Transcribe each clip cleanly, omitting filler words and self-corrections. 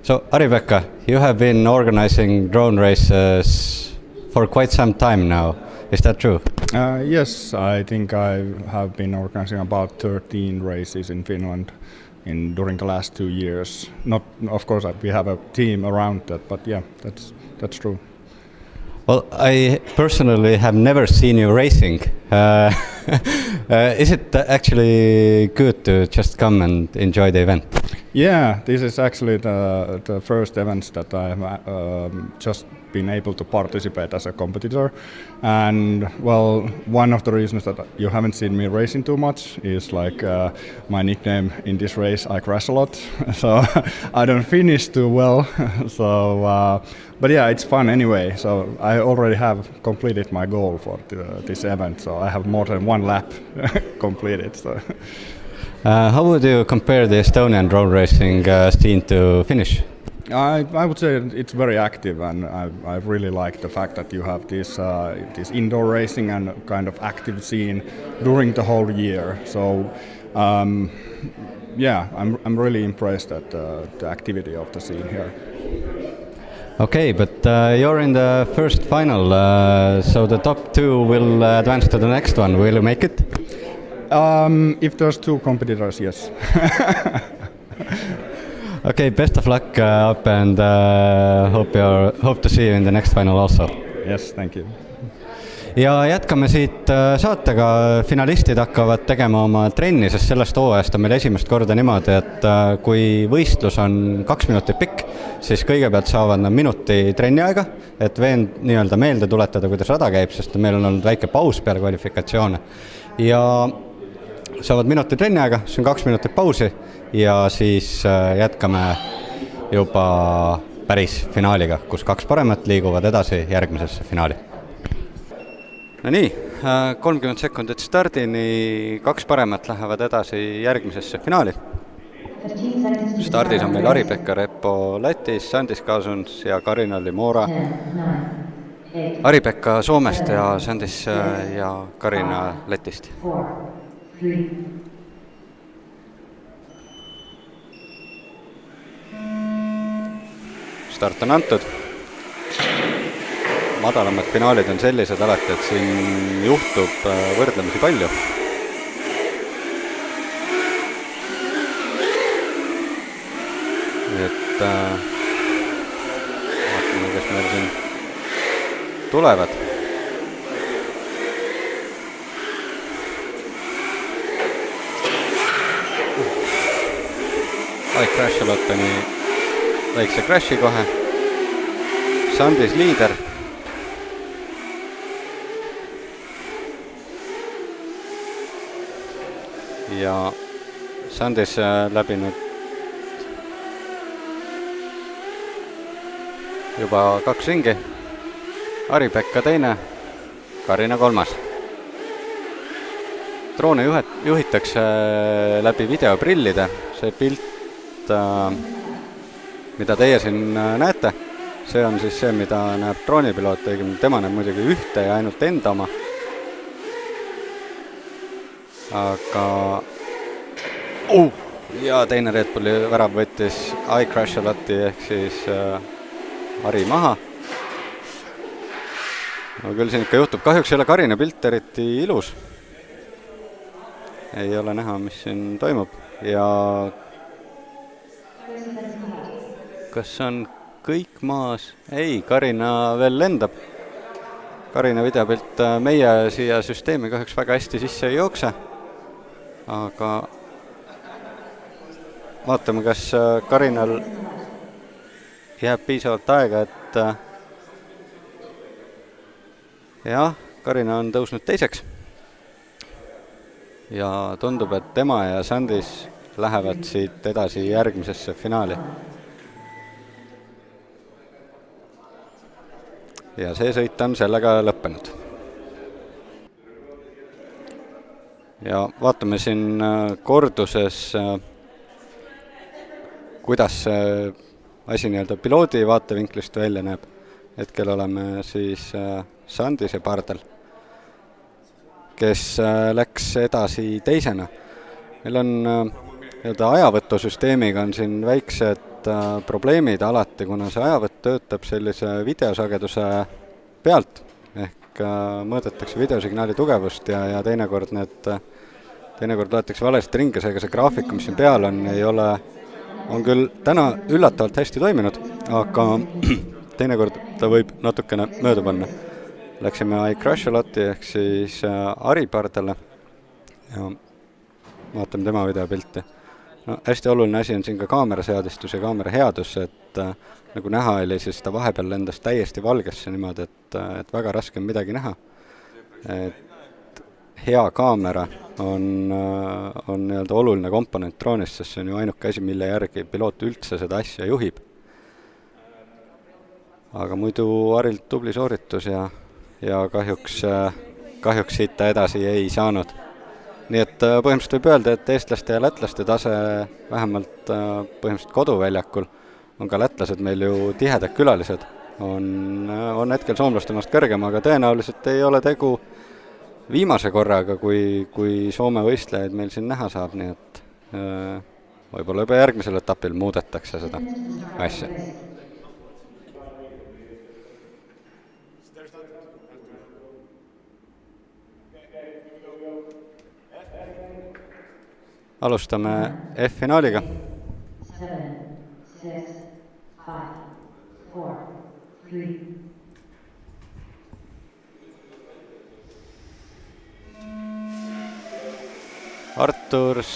So, Ari-Pekka, you have been organizing drone races for quite some time now. Is that true? Yes, I think I have been organizing about 13 races in Finland during the last 2 years. Not, of course, we have a team around that, but yeah, that's true. Well, I personally have never seen you racing. Is it actually good to just come and enjoy the event? Yeah, this is actually the first events that I have just been able to participate as a competitor. And well, one of the reasons that you haven't seen me racing too much is like my nickname in this race, I crash a lot. So I don't finish too well. So, but yeah, it's fun anyway. So I already have completed my goal for this event. So I have more than one lap completed. So. How would you compare the Estonian drone racing scene to Finnish? I would say it's very active, and I really like the fact that you have this indoor racing and kind of active scene during the whole year. So yeah, I'm really impressed at the activity of the scene here. Okay, but you're in the first final, so the top two will advance to the next one. Will you make it? If there's two competitors, yes. Okay, best of luck up, and hope to see you in the next final also. Yes, thank you. Ja jätkame siit saatega. Finalistid hakkavad tegema oma trenni, sest sellest hooajast on meil esimest korda niimoodi, et kui võistlus on 2 minutit pikk, siis kõigepealt saavad nad minuti trenniaega, et nii-öelda meelde tuletada, kuidas rada käib, sest meil on olnud väike paus peale kvalifikatsioone. Ja saavad minuti trenniaega, siis on 2 minutit pausi ja siis jätkame juba päris finaaliga, kus 2 paremat liiguvad edasi järgmisesse finaali. No nii, 30 sekundit stardini, 2 paremat lähevad edasi järgmisesse finaali. Stardis on meil Ari-Pekka Repo Lätis, Sandis Kasuns ja Karina Limora. Ari-Pekka Soomest ja Sandis ja Karina Lätist. Start on antud. Madalamad finaalid on sellised alati, et siin juhtub võrdlemisi palju. Et vaatame, kes meil siin tulevad. I crash a lot, pani väikse crashi kohe. Sandis liider. Ja Sandis läbinud juba 2 ringi. Ari-Pekka teine, Karina 3. Droone juhitakse läbi videoprillide. See pilt, mida teie siin näete, see on siis see, mida näeb droonipiloot. Tema näeb muidugi ühte ja ainult enda oma. Aga ja teine Red Bulli värav võttis I crash a lot'i ehk siis Ari maha. No küll siin ikka juhtub. Kahjuks ei ole Karina pilt eriti ilus. Ei ole näha, mis siin toimub. Ja kas on kõik maas? Ei, Karina veel lendab. Karina videopilt meie siia süsteemi kahjuks väga hästi sisse ei jookse. Aga vaatame, kas Karinal jääb piisavalt aega, et jah, Karina on tõusnud teiseks. Ja tundub, et tema ja Sandis lähevad siit edasi järgmisesse finaali. Ja see sõit on sellega lõppenud. Ja vaatame siin korduses, kuidas see asi nii-öelda piloodi vaatevinklist välja näeb. Hetkel oleme siis Sandise pardal, kes läks edasi teisena. Meil on nii-öelda ajavõtusüsteemiga on siin väiksed need probleemid alati, kuna see ajavõtt töötab sellise videosageduse pealt, ehk mõõdetakse videosignaali tugevust ja teinekord loetakse valesti ringi, seega see graafik, mis siin peal on küll täna üllatavalt hästi toiminud, aga teinekord ta võib natukene mööda panna. Läksime iCrasholoti ehk siis Ari pardale ja vaatame tema videopilti. No, hästi oluline asi on siin ka kaameraseadistus ja kaamera headus, et nagu näha oli, siis ta vahepeal lendas täiesti valgesse niimoodi, et väga raske on midagi näha. Et hea kaamera on nii-öelda oluline komponent droonis, sest see on ju ainuke asi, mille järgi piloot üldse seda asja juhib. Aga muidu Arilt tubli sooritus ja kahjuks siit ta edasi ei saanud. Nii et põhimõtteliselt võib öelda, et eestlaste ja lätlaste tase vähemalt põhimõtteliselt koduväljakul on ka lätlased meil ju tihedad külalised. On hetkel soomlaste maast kõrgem, aga tõenäoliselt ei ole tegu viimase korraga, kui Soome võistlejaid meil siin näha saab, nii et võib-olla juba järgmisel etapil muudetakse seda asja. Alustame F-finaaliga. 7, 6, 5, 4, 3. Arturs,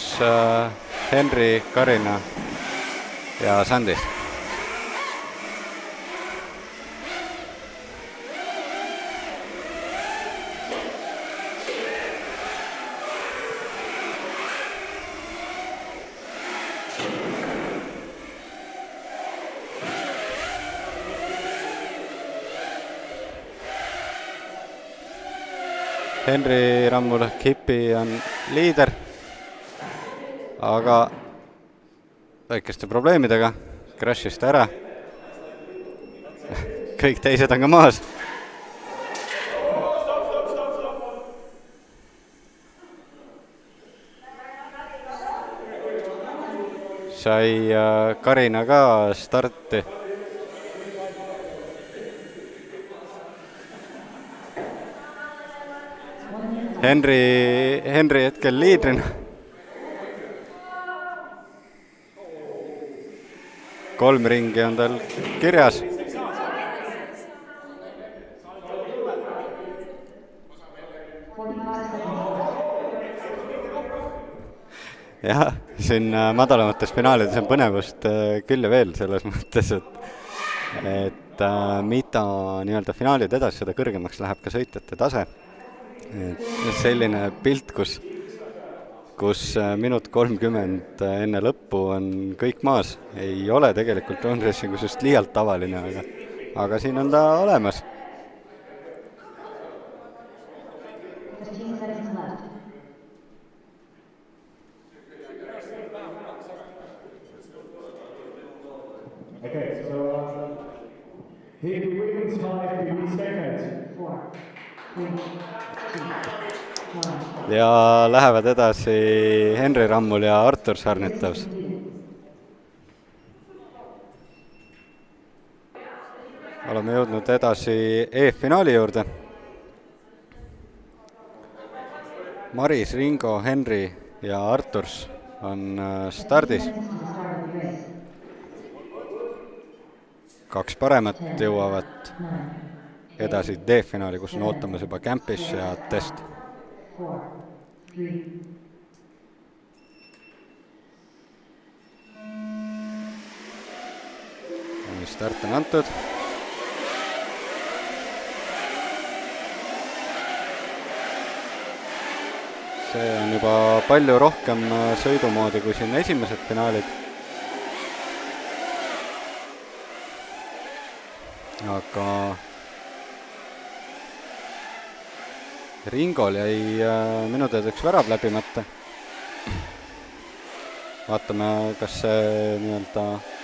Henri, Karina ja Sandis. Henri Rammul Kipi on liider, aga väikeste probleemidega crashis ta ära. Kõik teised on ka maas. Sai Karina ka starti. Henri hetkel liidrina. 3 ringi on tal kirjas. Jah, siin madalamates finaalides on põnevust küll ja veel selles mõttes, et mida nii-öelda finaalid edasi, seda kõrgemaks läheb ka sõitjate tase. Selline pilt, kus minut 30 enne lõppu on kõik maas, ei ole tegelikult drone racingus just liialt tavaline, aga siin on ta olemas. Okay, so he wins 5 seconds. 4, 3, 2, 1. Ja lähevad edasi Henri Rammul ja Artur Sarnitovs. Oleme jõudnud edasi E-finaali juurde. Maris, Ringo, Henri ja Arturs on stardis. 2 paremat jõuavad edasi D-finaali, kus on ootamas juba Campish ja Test. 4, 3. Start on antud. See on juba palju rohkem sõidumoodi kui siin esimesed finaalid. Aga Ringol jäi minu teada üks värav läbimata. Vaatame, kas see nii-öelda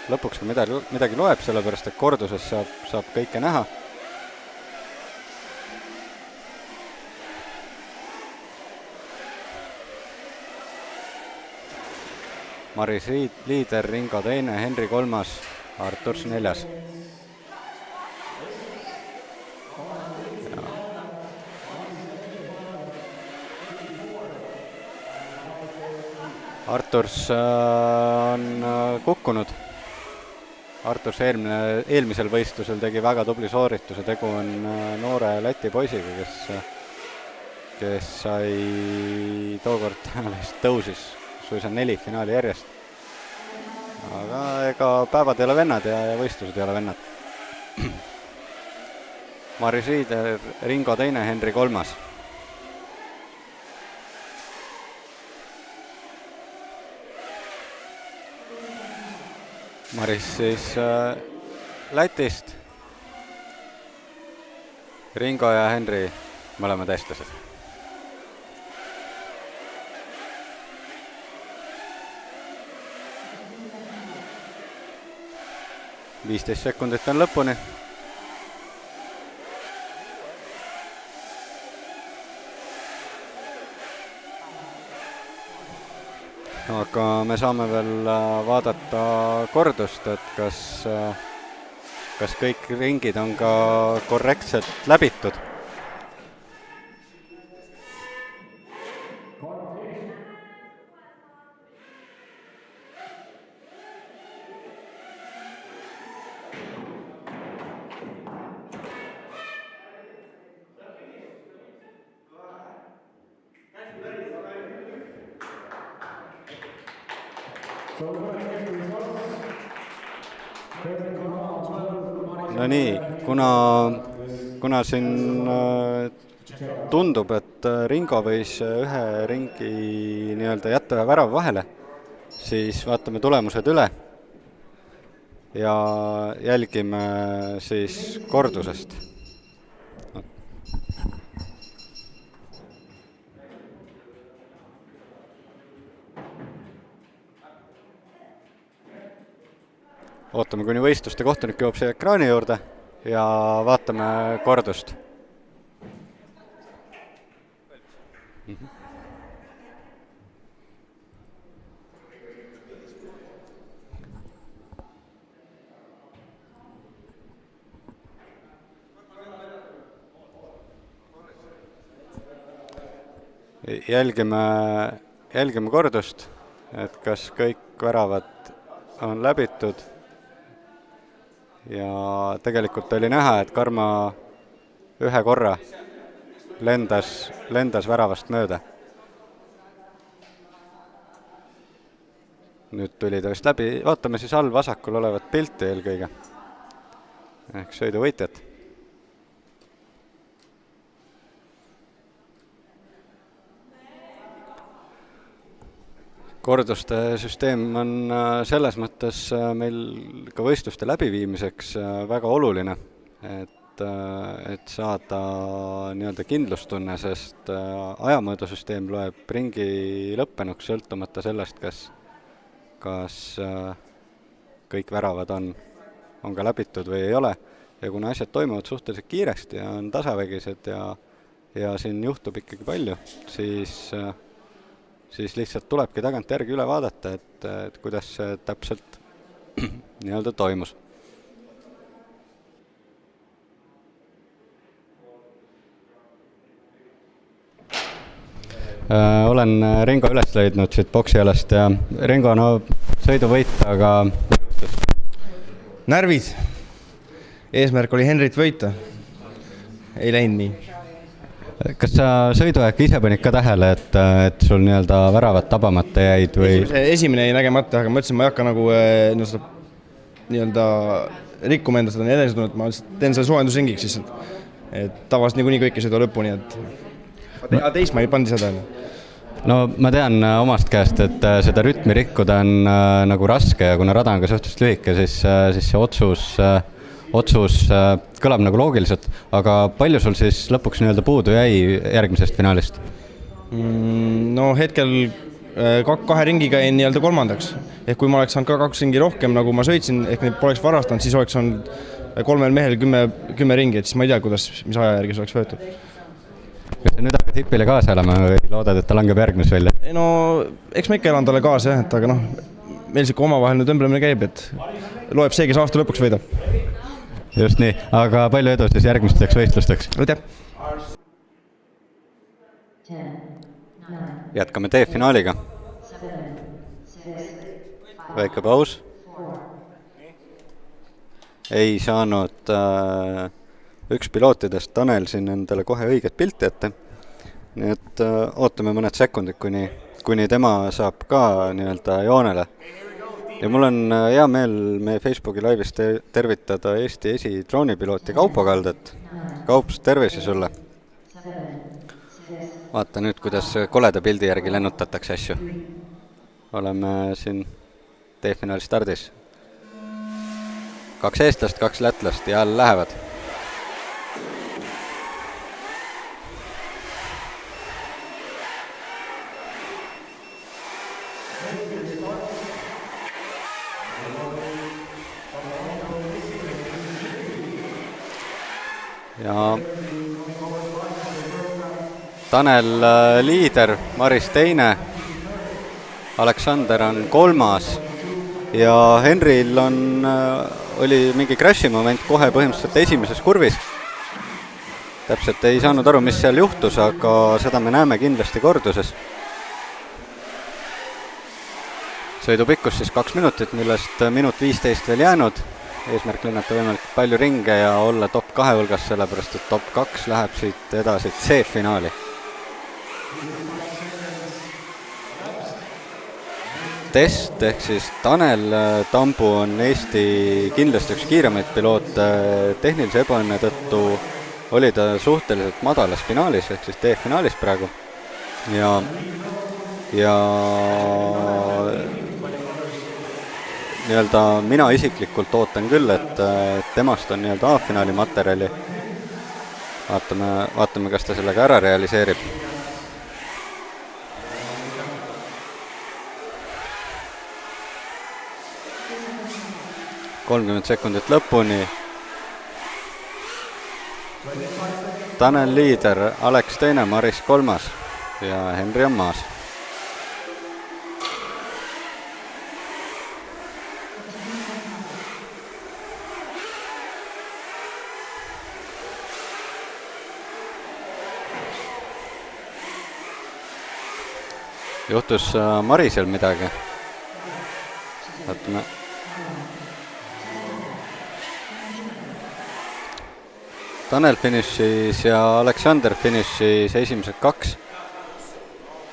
lõpuks ka midagi loeb, sellepärast et korduses saab kõike näha. Maris Riid liider, Ringo teine, Henri kolmas, Arturs neljas. Arturs on kukkunud. Arturs eelmisel võistlusel tegi väga tubli soorituse, tegu on noore Läti poisiga, kes sai tookord tõusis suisa 4 finaali järjest. Aga ega päevad ei ole vennad ja võistlused ei ole vennad. Maris Riider, Ringo teine, Henri kolmas. Maris siis Lätist, Ringo ja Henri mõlemad eestlased. –15 sekundit on lõpuni. Aga me saame veel vaadata kordust, et kas kõik ringid on ka korrektselt läbitud. No nii, kuna siin tundub, et Ringo võis ühe ringi nii-öelda jätta ühe värava vahele, siis vaatame tulemused üle ja jälgime siis kordusest. Ootame, kuni võistluste kohtunik jõuab siia ekraani juurde ja vaatame kordust. Jälgime kordust, et kas kõik väravad on läbitud. Ja tegelikult oli näha, et Karma ühe korra lendas väravast mööda. Nüüd tuli ta vist läbi, vaatame siis all vasakul olevat pilti eelkõige. Ehk sõiduvõitjat. Korduste süsteem on selles mõttes meil ka võistluste läbiviimiseks väga oluline, et saada nii-öelda kindlustunne, sest ajamõõdusüsteem loeb ringi lõppenuks sõltumata sellest, kas kõik väravad on ka läbitud või ei ole. Ja kuna asjad toimuvad suhteliselt kiiresti ja on tasavägised ja siin juhtub ikkagi palju, siis lihtsalt tulebki tagant järgi üle vaadata, et kuidas see täpselt nii-öelda toimus. Olen Ringo üles leidnud siit boksialast ja Ringo, no sõiduvõit, aga närvid. Eesmärk oli Henrit võita. Ei läinud nii. Kas sa sõiduaeg ise panid ka tähele, et sul nii-öelda väravad tabamata jäid või? Esimene jäi nägemata, aga ma ütlesin, ma ei hakka nagu nii-öelda rikkuma enda seda nii edasi tulnud, ma teen selle soojendusringiks lihtsalt. Et tavaliselt niikuinii kõik ei sõida lõpuni, aga teist ma ei pandi seda. No ma tean omast käest, et seda rütmi rikkuda on nagu raske ja kuna rada on ka suhteliselt lühike, siis see otsus kõlab nagu loogiliselt, aga palju sul siis lõpuks nii-öelda puudu jäi järgmisest finaalist? No hetkel kahe ringiga jäin nii-öelda kolmandaks. Ehk kui ma oleks saanud ka 2 ringi rohkem, nagu ma sõitsin, ehk neid poleks varastanud, siis oleks olnud 3 mehel 10 ringi, et siis ma ei tea, mis aja järgi see oleks võetud. Kas sa nüüd hakkad hipile kaasa elama või loodad, et ta langeb järgmis välja? No, eks ma ikka elan talle kaasa, et aga meil siuke omavaheline tõmblemine käib, et loeb see, kes aasta lõpuks võidab. Just nii, aga palju edu siis järgmisteks võistlusteks. Aitäh! 10, 9, Jätkame D-finaaliga. 7, 6, 5, Väike paus. 4, Ei saanud üks pilootidest, Tanel, siin endale kohe õiget pilti ette. Nii et ootame mõned sekundid, kuni tema saab ka nii-öelda joonele. Ja mul on hea meel meie Facebooki laivis tervitada Eesti esidroonipilooti Kaupo Kaldet. Kaups, tervisi sulle! 7, 6, Vaata nüüd, kuidas koleda pildi järgi lennutatakse asju. Oleme siin D-finaali stardis. 2 eestlast, 2 lätlast ja all lähevad. Ja Tanel liider, Maris teine, Aleksander on 3. ja Henril oli mingi crashi moment kohe põhimõtteliselt esimeses kurvis. Täpselt ei saanud aru, mis seal juhtus, aga seda me näeme kindlasti korduses. Sõidu pikkus siis 2 minutit, millest minut 15 veel jäänud. Eesmärk lennata võimalikult palju ringe ja olla top 2 hulgas, sellepärast et top 2 läheb siit edasi C-finaali. Test ehk siis Tanel Tambu on Eesti kindlasti üks kiiremaid piloote. Tehnilise ebaõnne tõttu oli ta suhteliselt madalas finaalis ehk siis D-finaalis praegu. Ja nii-öelda mina isiklikult ootan küll, et temast on nii-öelda A-finaali materjali. Vaatame, kas ta sellega ära realiseerib. – 30 sekundit lõpuni. Tanel liider, Aleks teine, Maris 3. ja Henri on maas. Juhtus Marisel midagi. Vaatame. Tanel finišis ja Aleksander finišis esimesed 2.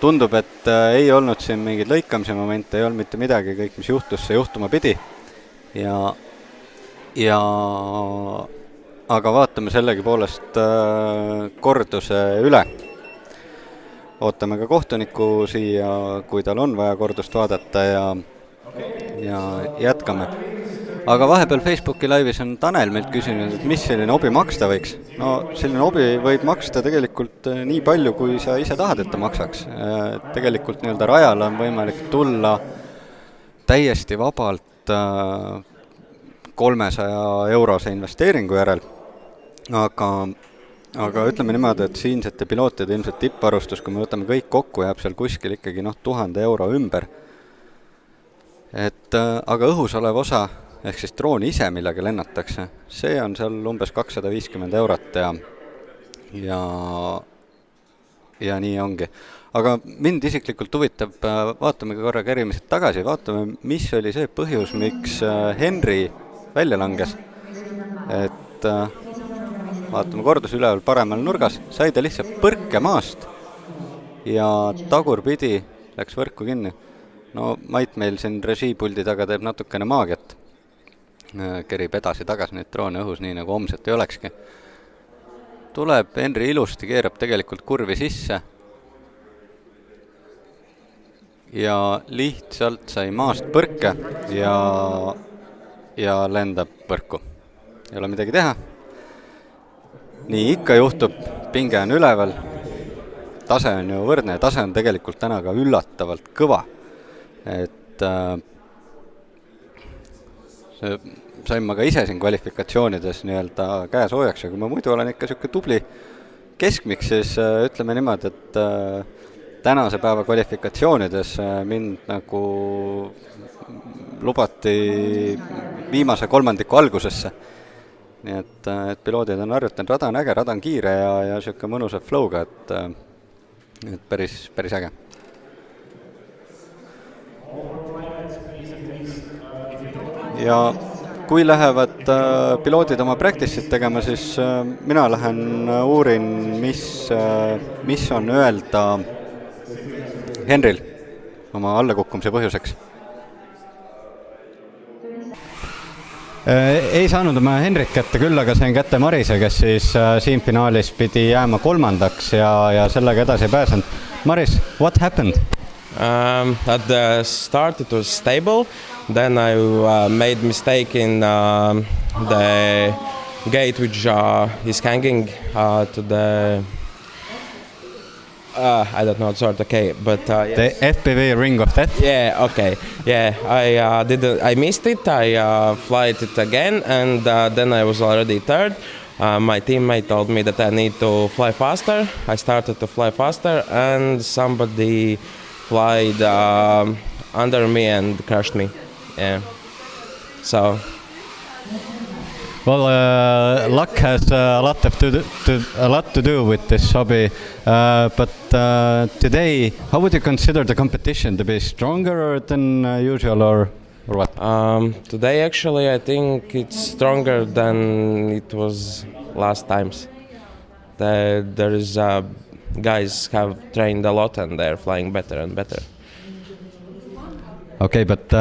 Tundub, et ei olnud siin mingid lõikamise momente, ei olnud mitte midagi, kõik mis juhtus, see juhtuma pidi. Aga vaatame sellegi poolest korduse üle. Ootame ka kohtuniku siia, kui tal on vaja kordust vaadata ja jätkame. Aga vahepeal Facebooki laivis on Tanel meilt küsinud, et mis selline obi maksta võiks. No selline obi võib maksta tegelikult nii palju, kui sa ise tahad, et ta maksaks. Tegelikult nii-öelda rajal on võimalik tulla täiesti vabalt 300 eurose investeeringu järel. Aga ütleme niimoodi, et siinsete pilootide ilmselt tippvarustus, kui me võtame kõik kokku, jääb seal kuskil ikkagi 1000 euro ümber. Aga õhus olev osa, ehk siis droon ise, millega lennatakse, see on seal umbes 250 eurot ja nii ongi. Aga mind isiklikult huvitab, vaatame korra kärimised tagasi, vaatame, mis oli see põhjus, miks Henri välja langes. Vaatame kordus üleval paremal nurgas, sai ta lihtsalt põrke maast ja tagurpidi läks võrku kinni. No Mait meil siin režiipuldi taga teeb natukene maagiat. Kerib edasi tagasi neid droone õhus, nii nagu homset ei olekski. Tuleb Henri ilusti, keerab tegelikult kurvi sisse ja lihtsalt sai maast põrke ja lendab põrku. Ei ole midagi teha. Nii ikka juhtub, pinge on üleval, tase on ju võrdne ja tase on tegelikult täna ka üllatavalt kõva. Sain ma ka ise siin kvalifikatsioonides nii-öelda käe soojaks ja kui ma muidu olen ikka selline tubli keskmik, siis ütleme niimoodi, tänase päeva kvalifikatsioonides mind nagu lubati viimase kolmandiku algusesse. Nii et piloodid on harjutanud, rada on äge, rada on kiire ja siuke mõnusa flow'ga, et päris äge. Ja kui lähevad piloodid oma practice'id tegema, siis mina lähen uurin, mis on öelda Henril oma allakukkumise põhjuseks. Ei saanud oma Henrik kätte, küll aga sain kätte Marise, kes siis siin finaalis pidi jääma kolmandaks ja sellega edasi pääsenud. Maris, what happened? At the start it was stable, then I made mistake in the gate which is hanging to the I don't know, sort okay, but yes. The FPV ring of death? Yeah, okay. Yeah, I missed it. I flight it again, and then I was already third. My teammate told me that I need to fly faster. I started to fly faster, and somebody flied under me and crashed me. Yeah. So. Well, luck has a lot to do with this hobby, but today, how would you consider the competition to be stronger than usual, or what? Today, actually, I think it's stronger than it was last times. There is guys have trained a lot and they're flying better and better. Okay, but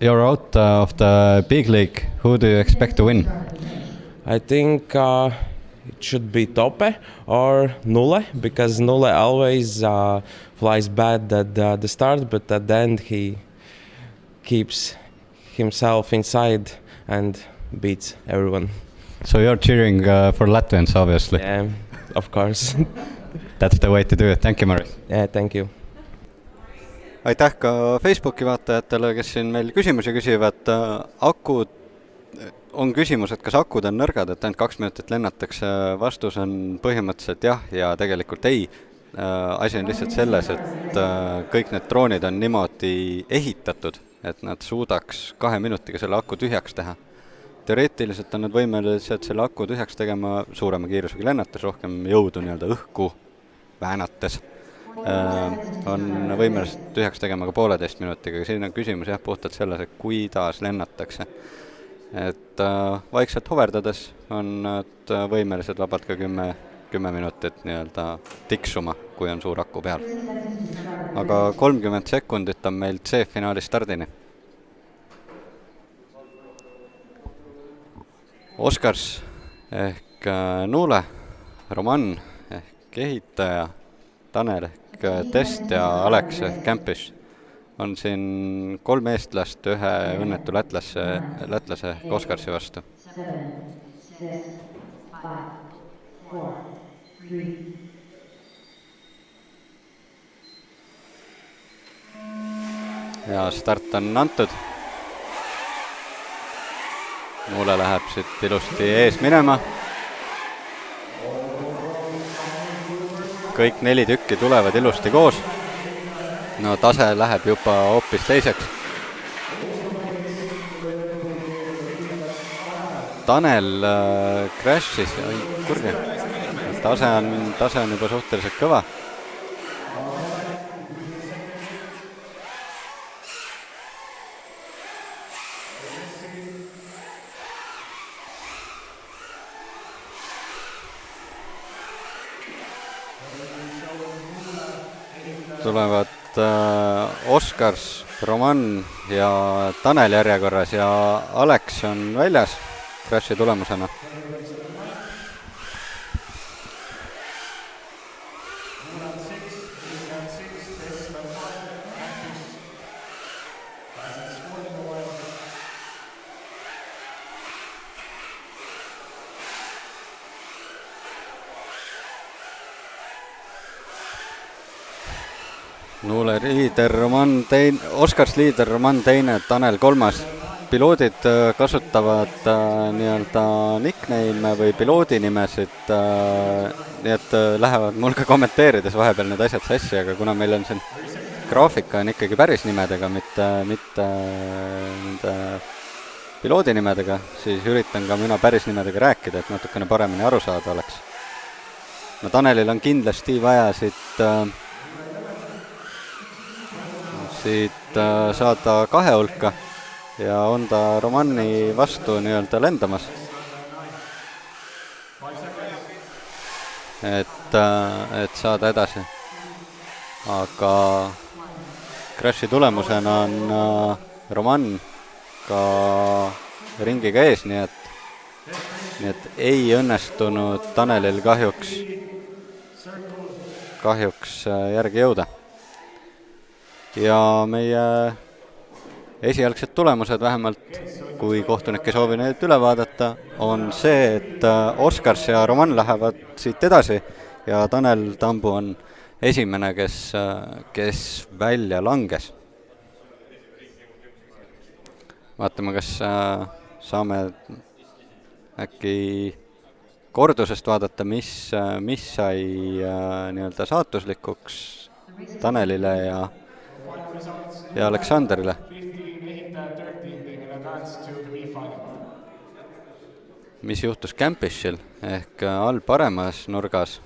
you're out of the big league. Who do you expect to win? I think it should be Tope or Nulle, because Nulle always flies bad at the start, but at the end he keeps himself inside and beats everyone. So you're cheering for Latvians, obviously. Yeah, of course. That's the way to do it. Thank you, Maris. Yeah, thank you. Aitäh ka Facebooki vaatajatele, kes siin meil küsimusi küsivad. Akud on küsimus, et kas akud on nõrgad, et ainult 2 minutit lennatakse. Vastus on põhimõtteliselt jah ja tegelikult ei. Asi on lihtsalt selles, et kõik need droonid on niimoodi ehitatud, et nad suudaks 2 minutiga selle aku tühjaks teha. Teoreetiliselt on nad võimelised selle aku tühjaks tegema suurema kiirusega lennates, rohkem jõudu nii-öelda õhku väänates. On võimelised tühjaks tegema ka 1,5 minutiga, aga siin on küsimus jah puhtalt selles, et kuidas lennatakse. Et vaikselt hoverdades on nad võimelised vabalt ka 10 minutit nii-öelda tiksuma, kui on suur aku peal. Aga 30 sekundit on meil C-finaali stardini. Oskars ehk Nulle, Roman ehk ehitaja, Tanel ehk Test ja Alex ehk Campus on siin 3 eestlast 1 õnnetu lätlase ehk Oskarsi vastu. 7, 6, 5, 4, 3. Ja start on antud. Nulle läheb siit ilusti ees minema. Kõik 4 tükki tulevad ilusti koos. No tase läheb juba hoopis teiseks. Tanel crashis, kurja. Tase on juba suhteliselt kõva. Tulevad Oskars, Roman ja Tanel järjekorras ja Alex on väljas crashi tulemusena. Nulle liider, Oskars liider, Roman teine, Tanel 3. piloodid kasutavad nii-öelda nickname või piloodinimesid, nii et lähevad mul ka kommenteerides vahepeal need asjad sassi, aga kuna meil on siin graafika on ikkagi päris nimedega, mitte nende piloodinimedega, siis üritan ka mina päris nimedega rääkida, et natukene paremini aru saada oleks. No Tanelil on kindlasti vaja siit saada 2 hulka ja on ta Romani vastu nii-öelda lendamas. Et saada edasi. Aga crashi tulemusena on Roman ka ringiga ees, nii et ei õnnestunud Tanelil kahjuks järgi jõuda. Ja meie esialgsed tulemused vähemalt, kui kohtunik ei soovi neid üle vaadata, on see, et Oskars ja Roman lähevad siit edasi ja Tanel Tambu on esimene, kes välja langes. Vaatame, kas saame äkki kordusest vaadata, mis sai nii-öelda saatuslikuks Tanelile ja Aleksanderile. Mis juhtus Campishil ehk all paremas nurgas.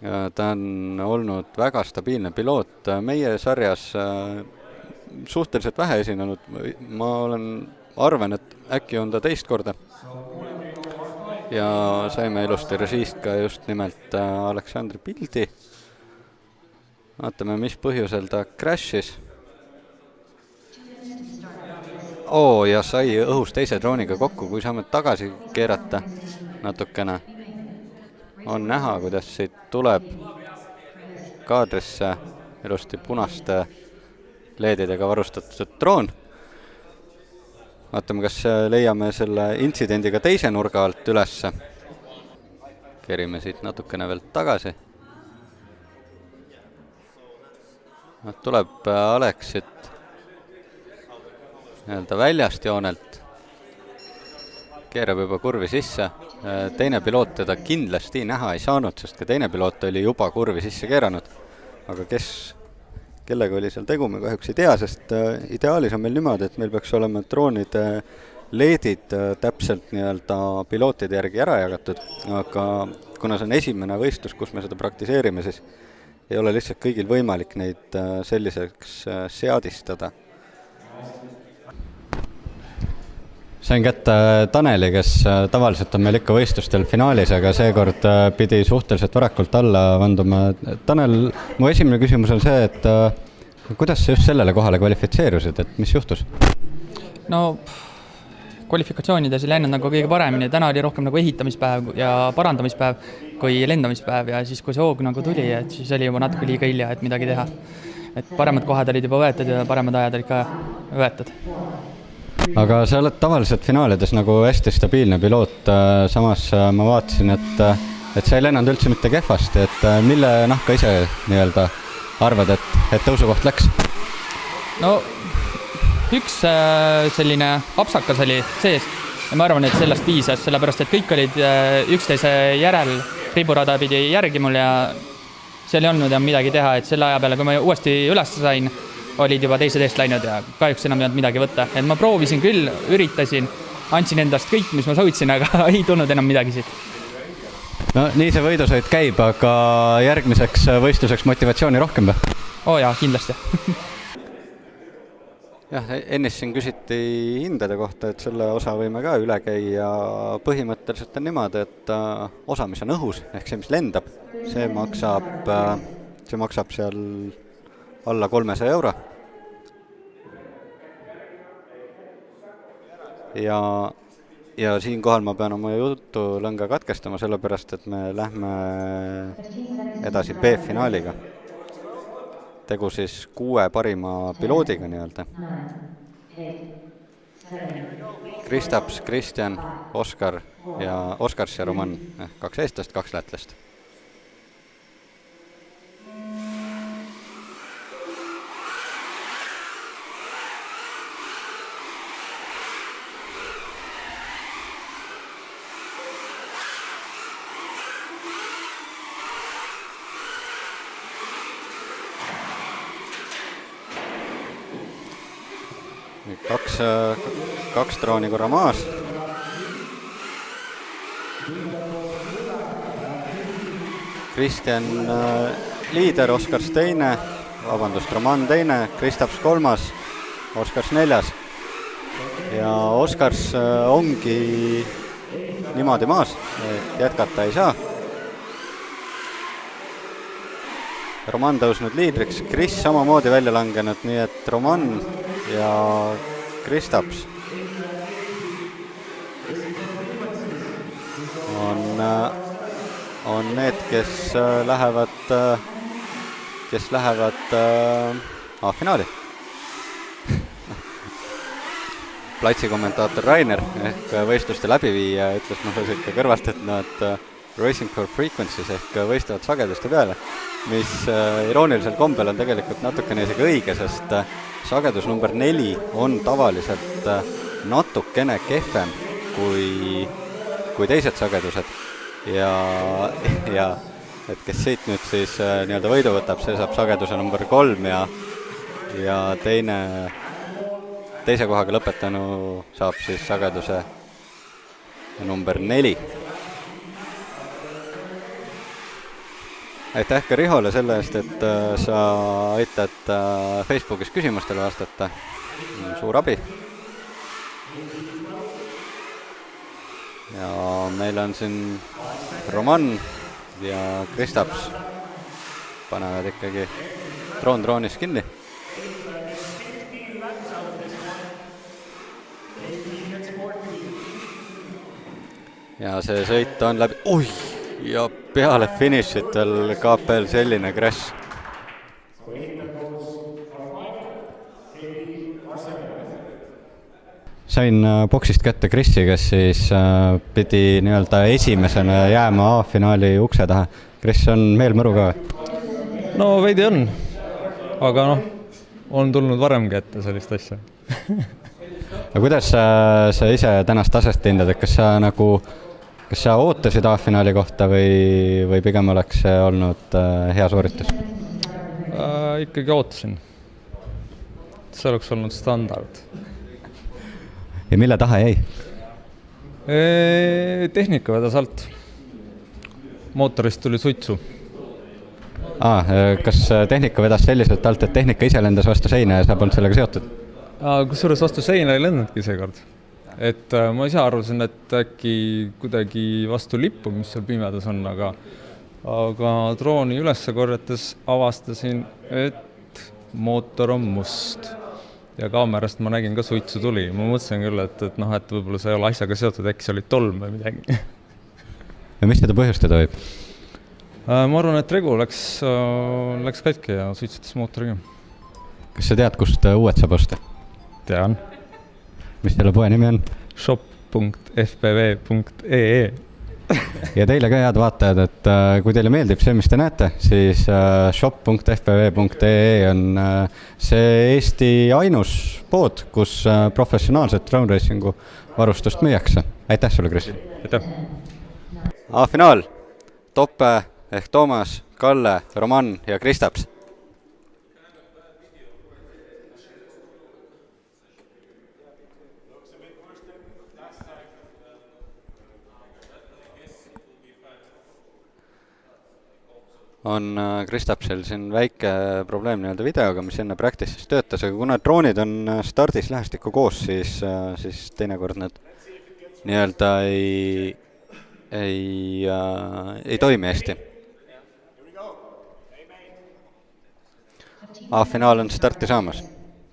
Ta on olnud väga stabiilne piloot meie sarjas, suhteliselt vähe esinenud. Ma arvan, et äkki on ta teist korda. Ja saime ilusti režiist ka just nimelt Aleksandri pildi. Vaatame, mis põhjusel ta crashis. Ja sai õhus teise drooniga kokku, kui saame tagasi keerata natukene. On näha, kuidas siit tuleb kaadrisse ilusti punaste leedidega varustatud droon. Vaatame, kas leiame selle intsidendiga teise nurga alt ülesse. Kerime siit natukene veel tagasi. Tuleb Aleksit nii-öelda väljast joonelt. Keerab juba kurvi sisse. Teine piloot teda kindlasti näha ei saanud, sest ka teine piloot oli juba kurvi sisse keeranud. Aga kellega oli seal tegu, me kahjuks ei tea, sest ideaalis on meil niimoodi, et meil peaks olema droonide leedid täpselt nii-öelda pilootide järgi ära jagatud, aga kuna see on esimene võistlus, kus me seda praktiseerime, siis ei ole lihtsalt kõigil võimalik neid selliseks seadistada. Sain kätte Taneli, kes tavaliselt on meil ikka võistlustel finaalis, aga seekord pidi suhteliselt varakult alla vanduma. Tanel, mu esimene küsimus on see, et kuidas sa just sellele kohale kvalifitseerusid, et mis juhtus? No kvalifikatsioonides ei läinud nagu kõige paremini, täna oli rohkem nagu ehitamispäev ja parandamispäev kui lendamispäev ja siis kui see hoog nagu tuli, et siis oli juba natuke liiga hilja, et midagi teha. Et paremad kohad olid juba võetud ja paremad ajad olid ka võetud. Aga sa oled tavaliselt finaalides nagu hästi stabiilne piloot, samas ma vaatasin, et sa ei lennanud üldse mitte kehvasti, et mille nahka ise nii-öelda arvad, et tõusukoht läks? No üks selline apsakas oli sees ja ma arvan, et sellest piisas, sellepärast et kõik olid üksteise järel, riburada pidi järgi mul ja seal ei olnud enam midagi teha, et selle aja peale, kui ma uuesti üles sain, olid juba teised eest läinud ja kahjuks enam ei olnud midagi võtta. Et ma proovisin küll, üritasin, andsin endast kõik, mis ma suutsin, aga ei tulnud enam midagi siit. No nii see võidusõit käib, aga järgmiseks võistluseks motivatsiooni rohkem või? Jaa, kindlasti. Jah, ennist siin küsiti hindade kohta, et selle osa võime ka üle käia. Põhimõtteliselt on niimoodi, et osa, mis on õhus, ehk see, mis lendab, see maksab seal alla 300 €. Ja siinkohal ma pean oma jutu lõnga katkestama, sellepärast, et me lähme edasi B-finaaliga. Tegu siis 6 parima piloodiga nii-öelda. Kristaps, Kristjan, Oskars ja Roman, 2 eestlast, 2 lätlast. kaks drooni korra maas. Kristjan liider, Oskars teine, Roman teine, Kristaps kolmas, Oskars neljas. Ja Oskars ongi niimoodi maas, et jätkata ei saa. Roman tõusnud liidriks, Kris samamoodi välja langenud, nii et Roman ja Kristaps on need, kes lähevad A-finaali. Platsi kommentaator Rainer ehk võistluste läbiviija ütles mulle ikka kõrvalt, et nad racing for frequencies ehk võistlevad sageduste peale, mis iroonilisel kombel on tegelikult natukene isegi õige, sest sagedus number 4 on tavaliselt natukene kehvem kui teised sagedused ja et kes siit nüüd siis nii-öelda võidu võtab, see saab sageduse number 3 ja teise kohaga lõpetanu saab siis sageduse number 4. Aitäh ka Rihole selle eest, et sa aitad Facebookis küsimustele vastata. Suur abi. Ja meil on siin Roman ja Kristaps panevad ikkagi droonis kinni. Ja see sõit on läbi... Ja peale finišit veel KPL selline crash. Sain boksist kätte Krissi, kes siis pidi nii-öelda esimesena jääma A-finaali ukse taha. Kris, on meel mõru ka? No veidi on, aga on tulnud varemgi ette sellist asja. Ja kuidas sa ise tänast tasest hindad, et kas sa ootasid A-finaali kohta või pigem oleks see olnud hea sooritus? Ikkagi ootasin. See oleks olnud standard. Ja mille taha jäi? Tehnika vedas alt. Mootorist tuli suitsu. Kas tehnika vedas selliselt alt, et tehnika ise lendas vastu seina ja sa polnud sellega seotud? Kusjuures vastu seina ei lennadki seekord. Et ma ise arvasin, et äkki kuidagi vastu lippu, mis seal pimedas on, aga drooni ülesse korjates avastasin, et mootor on must. Ja kaamerast ma nägin ka suitsu tuli. Ma mõtlesin küll, et võib-olla see ei ole asjaga seotud, äkki see oli tolm või midagi. Ja mis seda põhjustada võib? Ma arvan, et regu läks katki ja suitsutas mootoriga. Kas sa tead, kust uued saab osta? Tean. Mis selle poe nimi on? shop.fpv.ee. Ja teile ka head vaatajad, et kui teile meeldib see, mis te näete, siis shop.fpv.ee on see Eesti ainus pood, kus professionaalset drone racingu varustust müüakse. Aitäh sulle, Kris! Aitäh! A-finaal! Toppe ehk Toomas, Kalle, Roman ja Kristaps. On Kristapsel siin väike probleem nii-öelda videoga, mis enne practice'is töötas, aga kuna droonid on stardis lähestikku koos, siis teinekord need nii-öelda ei toimi hästi. A-finaal on starti saamas,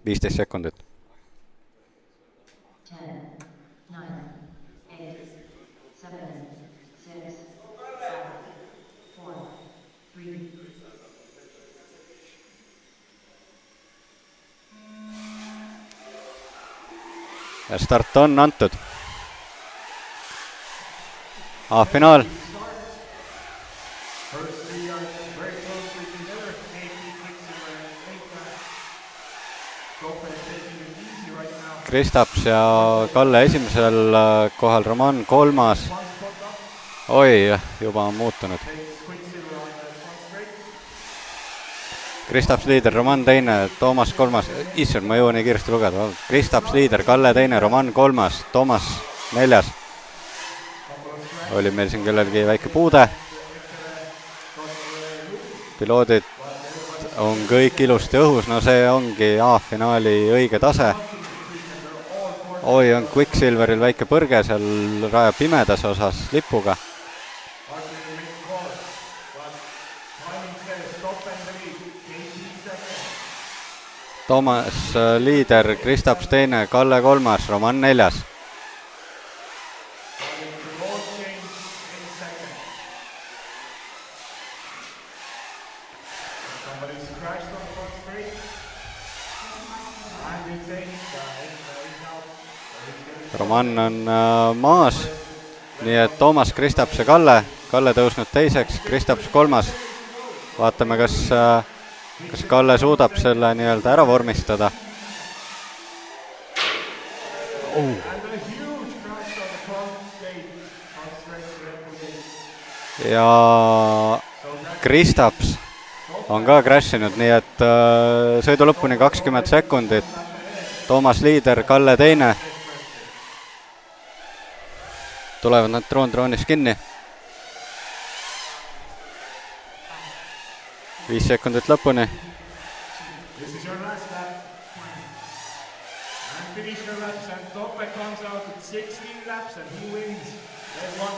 15 sekundit. 10, 9, 8, 7, 6, 5, 4, 3. Ja start on antud. A-finaal. Kristaps ja Kalle esimesel kohal, Roman kolmas. Oi, juba on muutunud. Kristaps liider, Roman teine, Toomas kolmas, issand, ma jõuan nii kiiresti lugeda, Kristaps liider, Kalle teine, Roman kolmas, Toomas neljas. Oli meil siin kellelgi väike puude. Piloodid on kõik ilusti õhus, no see ongi A-finaali õige tase. Oi, on Quicksilveril väike põrge seal raja pimedas osas lipuga. Toomas liider, Kristaps teine, Kalle kolmas, Roman neljas. Roman on maas, nii et Toomas, Kristaps ja Kalle tõusnud teiseks, Kristaps kolmas. Vaatame, kas Kalle suudab selle nii-öelda ära vormistada. Ja Kristaps on ka crashinud, nii et sõidu lõpuni 20 sekundit. Toomas liider, Kalle teine. Tulevad nad droonis kinni. 5 sekundit lõpuni.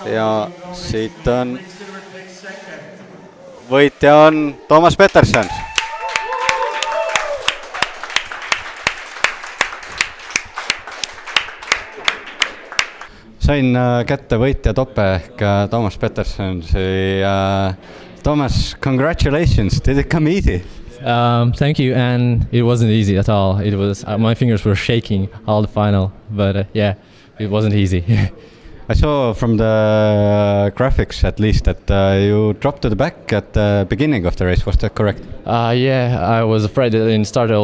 Ja siit on võitja on Toomas Peterson. Sain kätte võitja Toppe ehk Toomas Peterson. Thomas, congratulations. Did it come easy? Thank you, and it wasn't easy at all. It was my fingers were shaking all the final, but yeah, it wasn't easy. I saw from the graphics at least that you dropped to the back at the beginning of the race. Was that correct? Yeah, I was afraid that in start I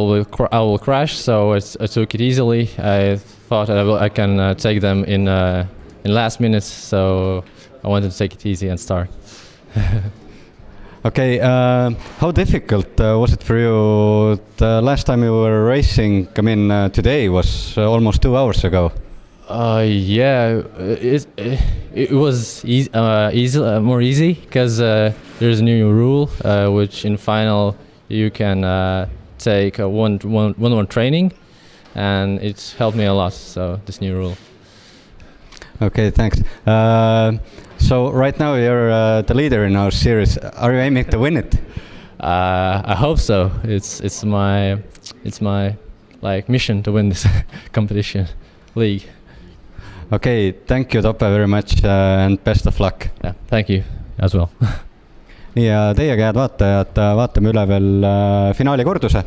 will crash, so I took it easily. I thought I can take them in last minutes, so I wanted to take it easy and start. Okay, how difficult was it for you? The last time you were racing, I mean, today was almost 2 hours ago. Yeah, it was more easy because there's a new rule which in final you can take one more training, and it's helped me a lot. So this new rule. Okay, thanks. So right now you're the leader in our series. Are you aiming to win it? I hope so. It's my like mission to win this competition league. Okay, thank you, Toppe, very much and best of luck. Yeah, thank you as well. Ja teiegi head vaatajad, vaatame üle veel finaali korduse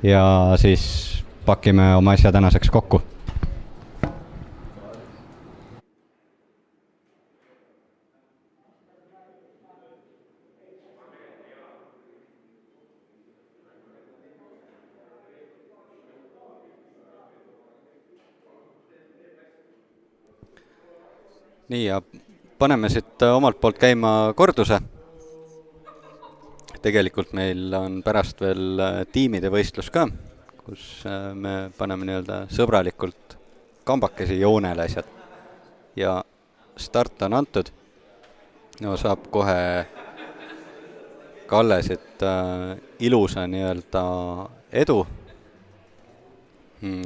ja siis pakime oma asja tänaseks kokku. Nii, ja paneme siit omalt poolt käima korduse. Tegelikult meil on pärast veel tiimide võistlus ka, kus me paneme nii-öelda sõbralikult kambakesi joonele asjad. Ja start on antud. No saab kohe Kalle siit ilusa nii-öelda edu.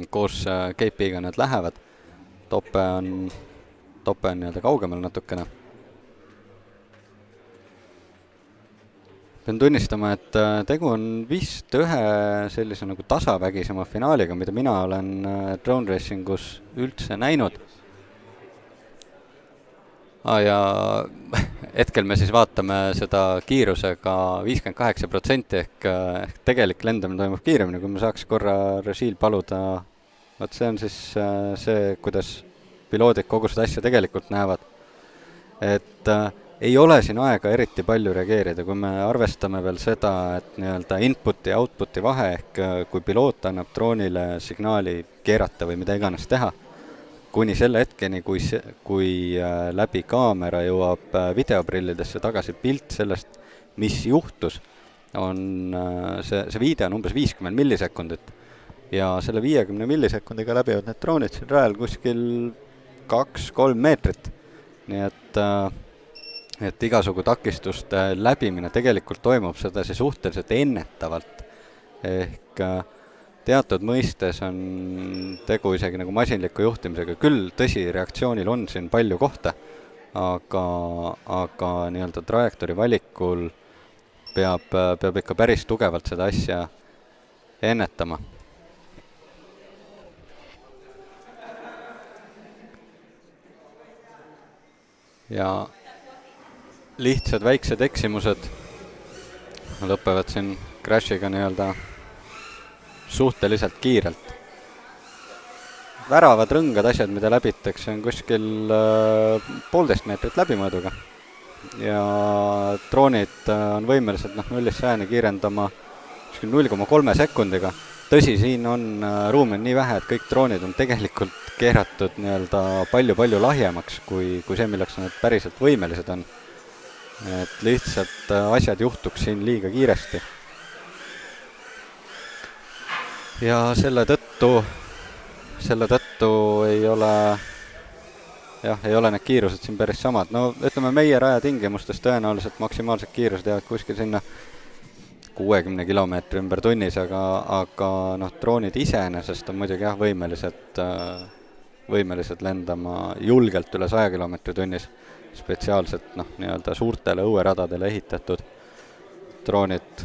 Koos Keipiga nad lähevad. Toppe on nii-öelda kaugemal natukene. Pean tunnistama, et tegu on vist ühe sellise nagu tasavägisema finaaliga, mida mina olen drone racingus üldse näinud. Ja hetkel me siis vaatame seda kiirusega 58% ehk tegelik lendamine toimub kiiremini, kui me saaks korra režiil paluda. Vaat see on siis see, kuidas piloodid kogu seda asja tegelikult näevad. Et ei ole siin aega eriti palju reageerida, kui me arvestame veel seda, et nii-öelda inputi ja outputi vahe ehk kui piloot annab droonile signaali keerata või mida iganes teha, kuni selle hetkeni, kui läbi kaamera jõuab videoprillidesse tagasi pilt sellest, mis juhtus, on see viide on umbes 50 millisekundit ja selle 50 millisekundiga läbivad need droonid siin rajal kuskil 2-3 meetrit. Nii et igasugu takistuste läbimine tegelikult toimub sedasi suhteliselt ennetavalt. Ehk teatud mõistes on tegu isegi nagu masinliku juhtimisega. Küll tõsi, reaktsioonil on siin palju kohta, aga nii-öelda trajektoori valikul peab ikka päris tugevalt seda asja ennetama. Ja lihtsad väiksed eksimused lõpevad siin crashiga nii-öelda suhteliselt kiirelt. Väravad, rõngad asjad, mida läbitakse, on kuskil 1,5 meetrit läbimõõduga. Ja droonid on võimelised 0-100 kiirendama 0,3 sekundiga. Tõsi, siin on ruumi nii vähe, et kõik droonid on tegelikult keeratud nii-öelda palju lahjemaks kui see, milleks nad päriselt võimelised on. Et lihtsalt asjad juhtuks siin liiga kiiresti. Ja selle tõttu ei ole need kiirused siin päris samad. No ütleme, meie raja tingimustes tõenäoliselt maksimaalsed kiirused jäävad kuskil sinna 60 kilomeetri ümber tunnis, aga droonid iseenesest on muidugi võimelised lendama julgelt üle 100 kilomeetri tunnis. Spetsiaalselt nii-öelda suurtele õueradadele ehitatud droonid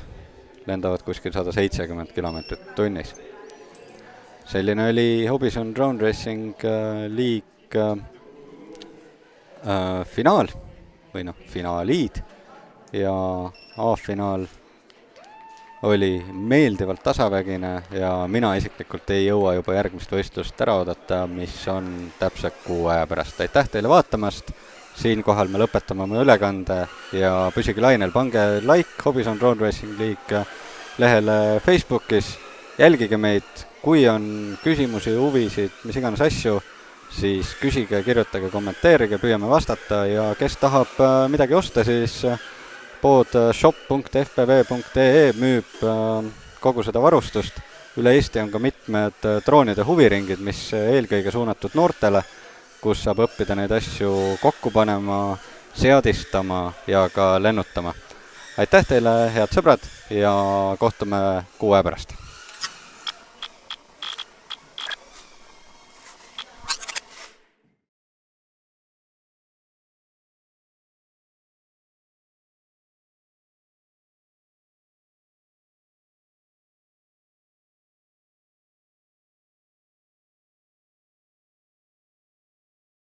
lendavad kuskil 170 kilomeetrit tunnis. Selline oli Hobison Drone Racing League finaal või finaalid ja A-finaal oli meeldivalt tasavägine ja mina isiklikult ei jõua juba järgmist võistlust ära oodata, mis on täpselt 6 aja pärast. Aitäh teile vaatamast! Siinkohal me lõpetame oma ülekande ja püsige lainel, pange like Hobison Drone Racing League lehele Facebookis, jälgige meid, kui on küsimusi, huvisid, mis iganes asju, siis küsige, kirjutage, kommenteerige, püüame vastata ja kes tahab midagi osta, siis pood shop.fpv.ee müüb kogu seda varustust. Üle Eesti on ka mitmed droonide huviringid, mis eelkõige suunatud noortele, kus saab õppida neid asju kokku panema, seadistama ja ka lennutama. Aitäh teile, head sõbrad, ja kohtume 6 aja pärast!